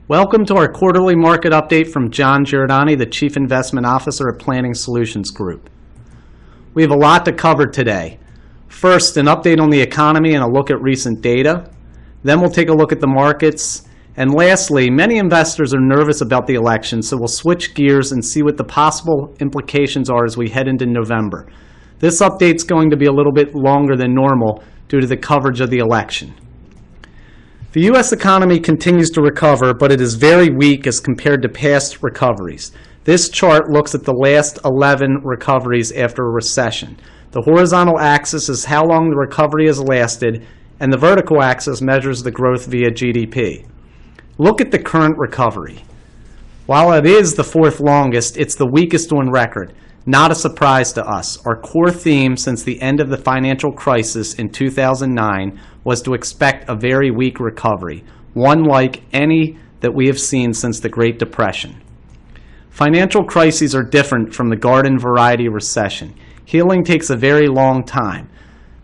Welcome to our quarterly market update from John Giordani, the Chief Investment Officer at Planning Solutions Group. We have a lot to cover today. First, an update on the economy and a look at recent data. Then we'll take a look at the markets. And lastly, many investors are nervous about the election, so we'll switch gears and see what the possible implications are as we head into November. This update's going to be a little bit longer than normal due to the coverage of the election. The U.S. economy continues to recover, but it is very weak as compared to past recoveries. This chart looks at the last 11 recoveries after a recession. The horizontal axis is how long the recovery has lasted, and the vertical axis measures the growth via GDP. Look at the current recovery. While it is the fourth longest, it's the weakest on record. Not a surprise to us. Our core theme since the end of the financial crisis in 2009 was to expect a very weak recovery, one like any that we have seen since the Great Depression. Financial crises are different from the garden variety recession. Healing takes a very long time.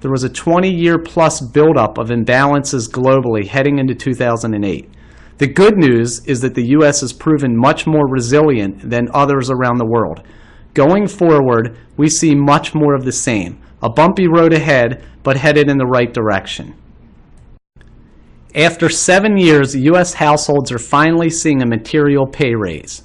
There was a 20-year plus buildup of imbalances globally heading into 2008. The good news is that the U.S. has proven much more resilient than others around the world. Going forward, we see much more of the same. A bumpy road ahead, but headed in the right direction. After 7 years, U.S. households are finally seeing a material pay raise.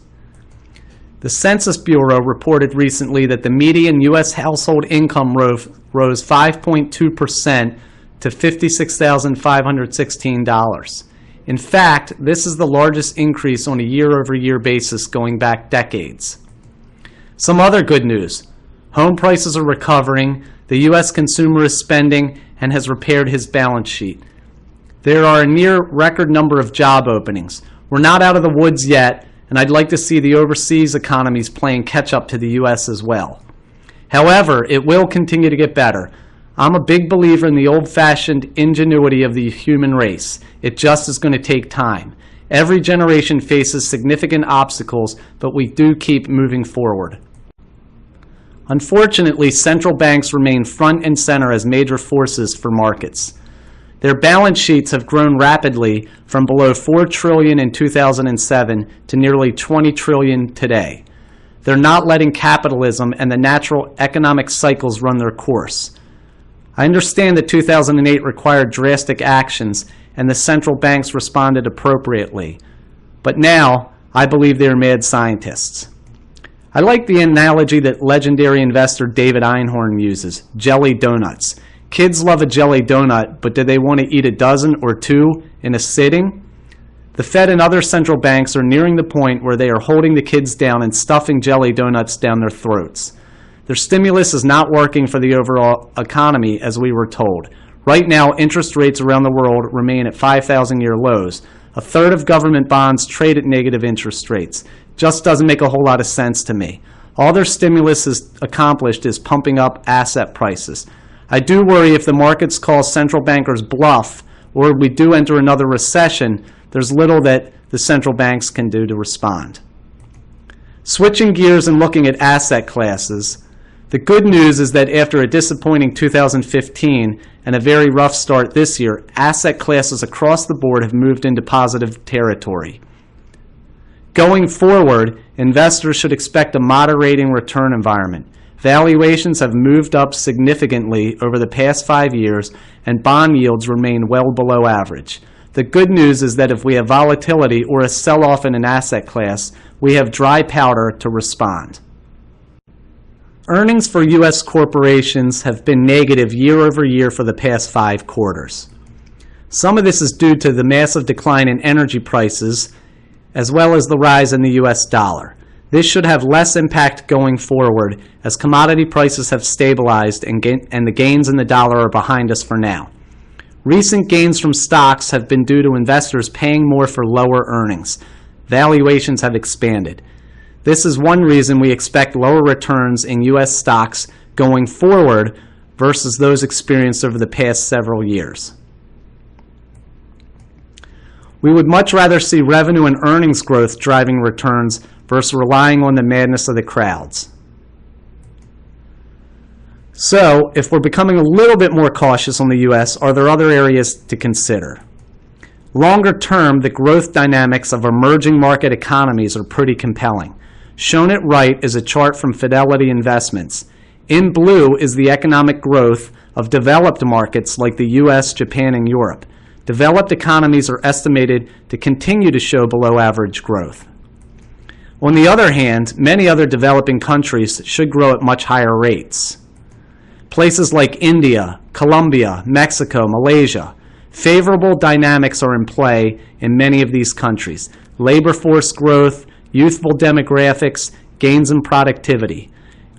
The Census Bureau reported recently that the median U.S. household income rose 5.2% to $56,516. In fact, this is the largest increase on a year-over-year basis going back decades. Some other good news. Home prices are recovering, the U.S. consumer is spending, and has repaired his balance sheet. There are a near record number of job openings. We're not out of the woods yet, and I'd like to see the overseas economies playing catch-up to the U.S. as well. However, it will continue to get better. I'm a big believer in the old-fashioned ingenuity of the human race. It just is going to take time. Every generation faces significant obstacles, but we do keep moving forward. Unfortunately, central banks remain front and center as major forces for markets. Their balance sheets have grown rapidly from below $4 trillion in 2007 to nearly $20 trillion today. They're not letting capitalism and the natural economic cycles run their course. I understand that 2008 required drastic actions and the central banks responded appropriately. But now, I believe they are mad scientists. I like the analogy that legendary investor David Einhorn uses, jelly donuts. Kids love a jelly donut, but do they want to eat a dozen or two in a sitting? The Fed and other central banks are nearing the point where they are holding the kids down and stuffing jelly donuts down their throats. Their stimulus is not working for the overall economy, as we were told. Right now, interest rates around the world remain at 5,000-year lows. A third of government bonds trade at negative interest rates. Just doesn't make a whole lot of sense to me. All their stimulus has accomplished is pumping up asset prices. I do worry if the markets call central bankers bluff or we do enter another recession, there's little that the central banks can do to respond. Switching gears and looking at asset classes, the good news is that after a disappointing 2015 and a very rough start this year, asset classes across the board have moved into positive territory. Going forward, investors should expect a moderating return environment. Valuations have moved up significantly over the past 5 years, and bond yields remain well below average. The good news is that if we have volatility or a sell-off in an asset class, we have dry powder to respond. Earnings for U.S. corporations have been negative year over year for the past 5 quarters. Some of this is due to the massive decline in energy prices, as well as the rise in the U.S. dollar. This should have less impact going forward as commodity prices have stabilized and the gains in the dollar are behind us for now. Recent gains from stocks have been due to investors paying more for lower earnings. Valuations have expanded. This is one reason we expect lower returns in U.S. stocks going forward versus those experienced over the past several years. We would much rather see revenue and earnings growth driving returns versus relying on the madness of the crowds. So, if we're becoming a little bit more cautious on the U.S., are there other areas to consider? Longer term, the growth dynamics of emerging market economies are pretty compelling. Shown at right is a chart from Fidelity Investments. In blue is the economic growth of developed markets like the US, Japan, and Europe. Developed economies are estimated to continue to show below average growth. On the other hand, many other developing countries should grow at much higher rates. Places like India, Colombia, Mexico, Malaysia. Favorable dynamics are in play in many of these countries. Labor force growth, youthful demographics, gains in productivity.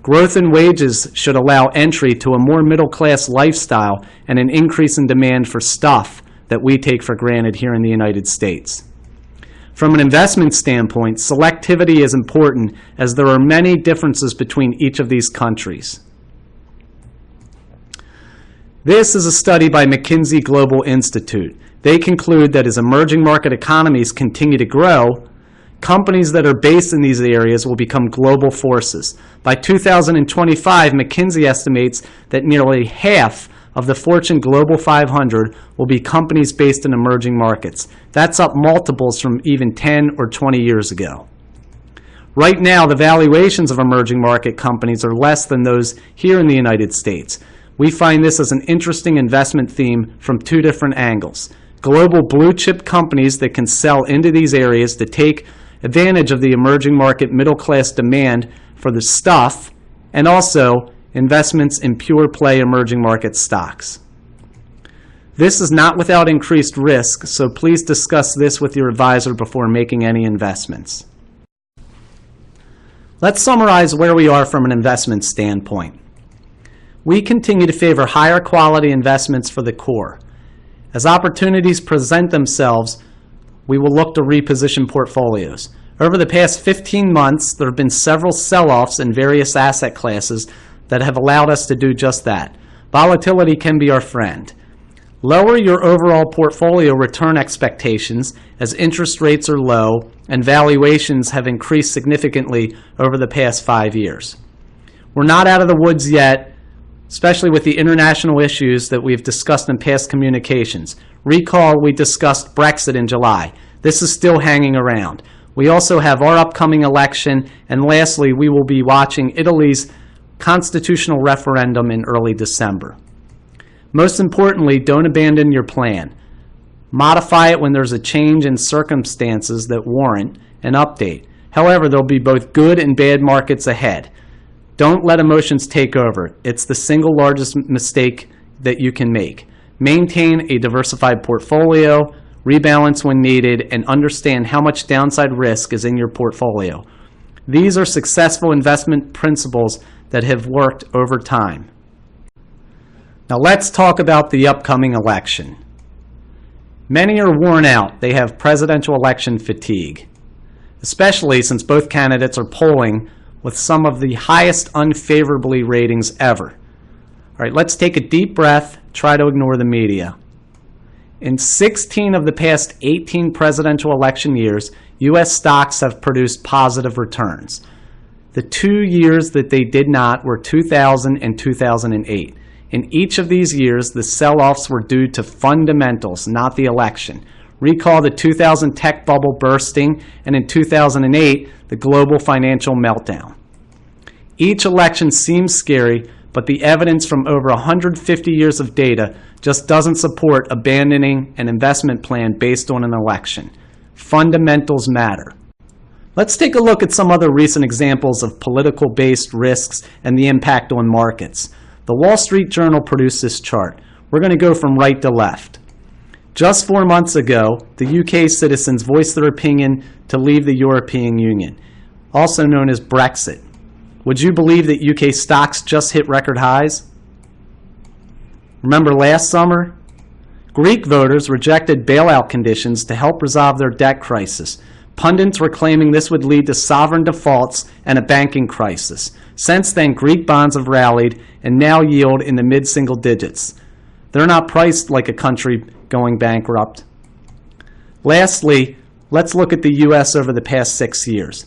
Growth in wages should allow entry to a more middle-class lifestyle and an increase in demand for stuff that we take for granted here in the United States. From an investment standpoint, selectivity is important as there are many differences between each of these countries. This is a study by McKinsey Global Institute. They conclude that as emerging market economies continue to grow, companies that are based in these areas will become global forces. By 2025, McKinsey estimates that nearly half of the Fortune Global 500 will be companies based in emerging markets. That's up multiples from even 10 or 20 years ago. Right now, the valuations of emerging market companies are less than those here in the United States. We find this as an interesting investment theme from two different angles. Global blue chip companies that can sell into these areas to take advantage of the emerging market middle class demand for the stuff, and also investments in pure play emerging market stocks. This is not without increased risk, so please discuss this with your advisor before making any investments. Let's summarize where we are from an investment standpoint. We continue to favor higher quality investments for the core. As opportunities present themselves, we will look to reposition portfolios. Over the past 15 months, there have been several sell-offs in various asset classes that have allowed us to do just that. Volatility can be our friend. Lower your overall portfolio return expectations as interest rates are low and valuations have increased significantly over the past 5 years. We're not out of the woods yet, especially with the international issues that we've discussed in past communications. Recall we discussed Brexit in July. This is still hanging around. We also have our upcoming election, and lastly, we will be watching Italy's constitutional referendum in early December. Most importantly, don't abandon your plan. Modify it when there's a change in circumstances that warrant an update. However, there'll be both good and bad markets ahead. Don't let emotions take over. It's the single largest mistake that you can make. Maintain a diversified portfolio, rebalance when needed, and understand how much downside risk is in your portfolio. These are successful investment principles that have worked over time. Now let's talk about the upcoming election. Many are worn out. They have presidential election fatigue, especially since both candidates are polling with some of the highest unfavorably ratings ever. All right, let's take a deep breath, try to ignore the media. In 16 of the past 18 presidential election years, U.S. stocks have produced positive returns. The 2 years that they did not were 2000 and 2008. In each of these years, the sell-offs were due to fundamentals, not the election. Recall the 2000 tech bubble bursting, and in 2008, the global financial meltdown. Each election seems scary, but the evidence from over 150 years of data just doesn't support abandoning an investment plan based on an election. Fundamentals matter. Let's take a look at some other recent examples of political-based risks and the impact on markets. The Wall Street Journal produced this chart. We're going to go from right to left. Just 4 months ago, the UK citizens voiced their opinion to leave the European Union, also known as Brexit. Would you believe that UK stocks just hit record highs? Remember last summer? Greek voters rejected bailout conditions to help resolve their debt crisis. Pundits were claiming this would lead to sovereign defaults and a banking crisis. Since then, Greek bonds have rallied and now yield in the mid-single digits. They're not priced like a country going bankrupt. Lastly, let's look at the U.S. over the past 6 years.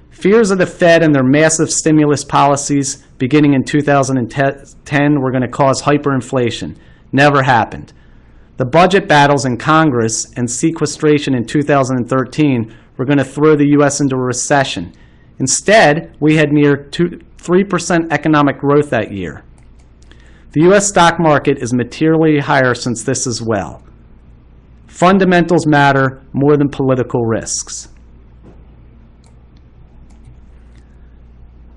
Fears of the Fed and their massive stimulus policies beginning in 2010 were going to cause hyperinflation. Never happened. The budget battles in Congress and sequestration in 2013 were going to throw the U.S. into a recession. Instead, we had near 3% economic growth that year. The U.S. stock market is materially higher since this as well. Fundamentals matter more than political risks.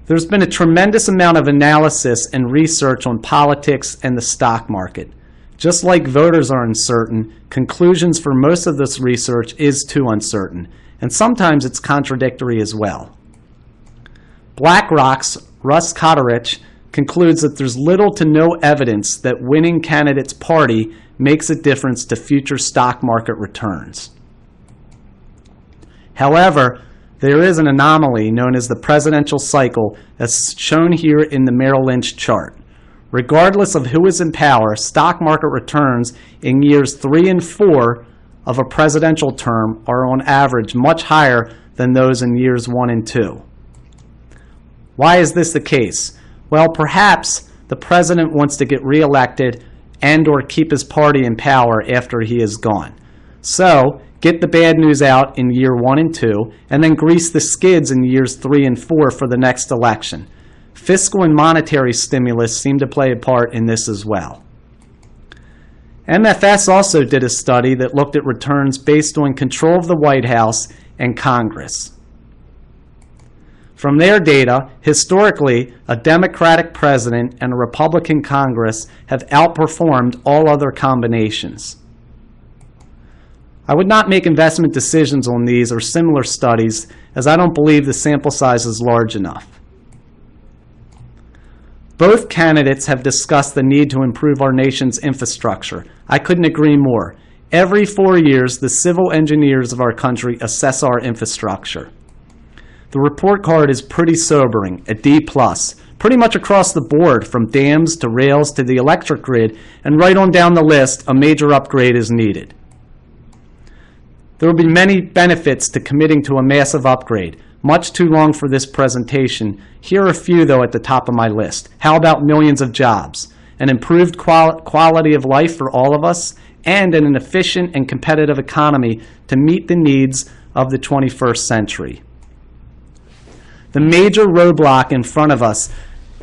There's been a tremendous amount of analysis and research on politics and the stock market. Just like voters are uncertain, conclusions for most of this research is too uncertain, and sometimes it's contradictory as well. BlackRock's Russ Kotterich concludes that there's little to no evidence that winning candidate's party makes a difference to future stock market returns. However, there is an anomaly known as the presidential cycle, as shown here in the Merrill Lynch chart. Regardless of who is in power, stock market returns in years 3 and 4 of a presidential term are on average much higher than those in years 1 and 2. Why is this the case? Well, perhaps the president wants to get reelected and/or keep his party in power after he is gone. So, get the bad news out in year 1 and 2, and then grease the skids in years 3 and 4 for the next election. Fiscal and monetary stimulus seem to play a part in this as well. MFS also did a study that looked at returns based on control of the White House and Congress. From their data, historically, a Democratic president and a Republican Congress have outperformed all other combinations. I would not make investment decisions on these or similar studies, as I don't believe the sample size is large enough. Both candidates have discussed the need to improve our nation's infrastructure. I couldn't agree more. Every 4 years, the civil engineers of our country assess our infrastructure. The report card is pretty sobering, a D+, pretty much across the board, from dams to rails to the electric grid, and right on down the list, a major upgrade is needed. There will be many benefits to committing to a massive upgrade. Much too long for this presentation. Here are a few, though, at the top of my list. How about millions of jobs, an improved quality of life for all of us, and an efficient and competitive economy to meet the needs of the 21st century? The major roadblock in front of us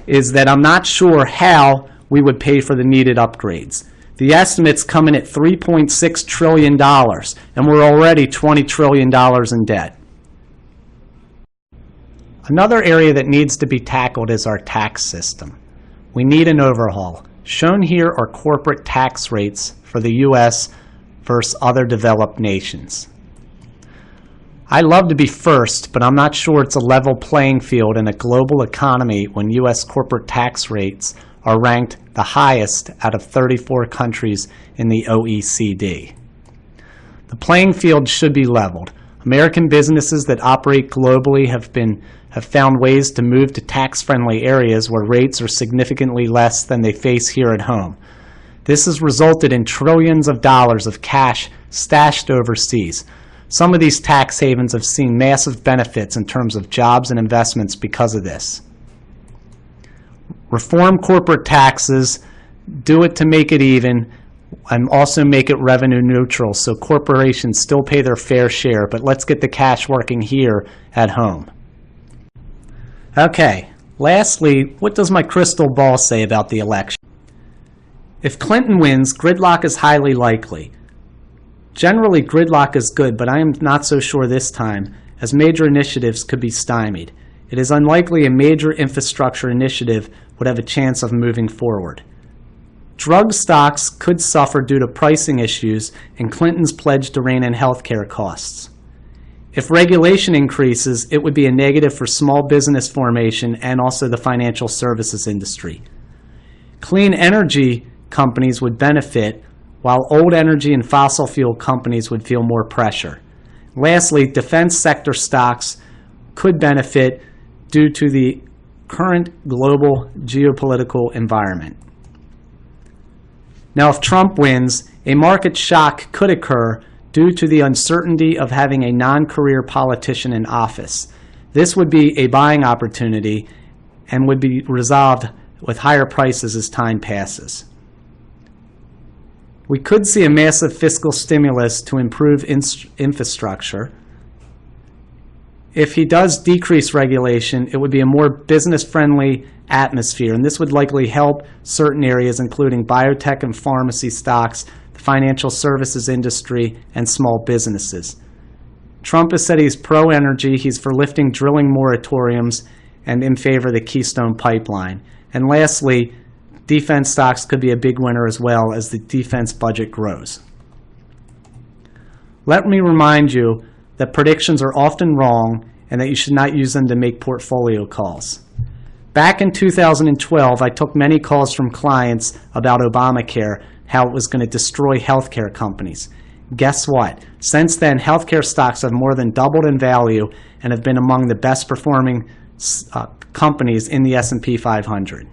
is that I'm not sure how we would pay for the needed upgrades. The estimates come in at $3.6 trillion, and we're already $20 trillion in debt. Another area that needs to be tackled is our tax system. We need an overhaul. Shown here are corporate tax rates for the U.S. versus other developed nations. I love to be first, but I'm not sure it's a level playing field in a global economy when U.S. corporate tax rates are ranked the highest out of 34 countries in the OECD. The playing field should be leveled. American businesses that operate globally have found ways to move to tax-friendly areas where rates are significantly less than they face here at home. This has resulted in trillions of dollars of cash stashed overseas. Some of these tax havens have seen massive benefits in terms of jobs and investments because of this. Reform corporate taxes, do it to make it even, and also make it revenue neutral so corporations still pay their fair share, but let's get the cash working here at home. Okay, lastly, what does my crystal ball say about the election? If Clinton wins, gridlock is highly likely. Generally, gridlock is good, but I am not so sure this time, as major initiatives could be stymied. It is unlikely a major infrastructure initiative would have a chance of moving forward. Drug stocks could suffer due to pricing issues and Clinton's pledge to rein in healthcare costs. If regulation increases, it would be a negative for small business formation and also the financial services industry. Clean energy companies would benefit, while old energy and fossil fuel companies would feel more pressure. Lastly, defense sector stocks could benefit due to the current global geopolitical environment. Now, if Trump wins, a market shock could occur due to the uncertainty of having a non-career politician in office. This would be a buying opportunity and would be resolved with higher prices as time passes. We could see a massive fiscal stimulus to improve infrastructure. If he does decrease regulation, it would be a more business-friendly atmosphere, and this would likely help certain areas, including biotech and pharmacy stocks, the financial services industry, and small businesses. Trump has said he's pro-energy, he's for lifting drilling moratoriums, and in favor of the Keystone Pipeline. And lastly, defense stocks could be a big winner as well as the defense budget grows. Let me remind you that predictions are often wrong and that you should not use them to make portfolio calls. Back in 2012, I took many calls from clients about Obamacare, how it was going to destroy healthcare companies. Guess what? Since then, healthcare stocks have more than doubled in value and have been among the best performing companies in the S&P 500.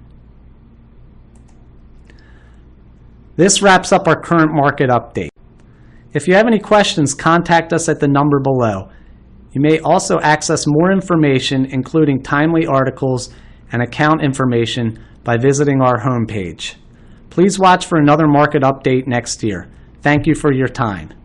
This wraps up our current market update. If you have any questions, contact us at the number below. You may also access more information, including timely articles and account information, by visiting our homepage. Please watch for another market update next year. Thank you for your time.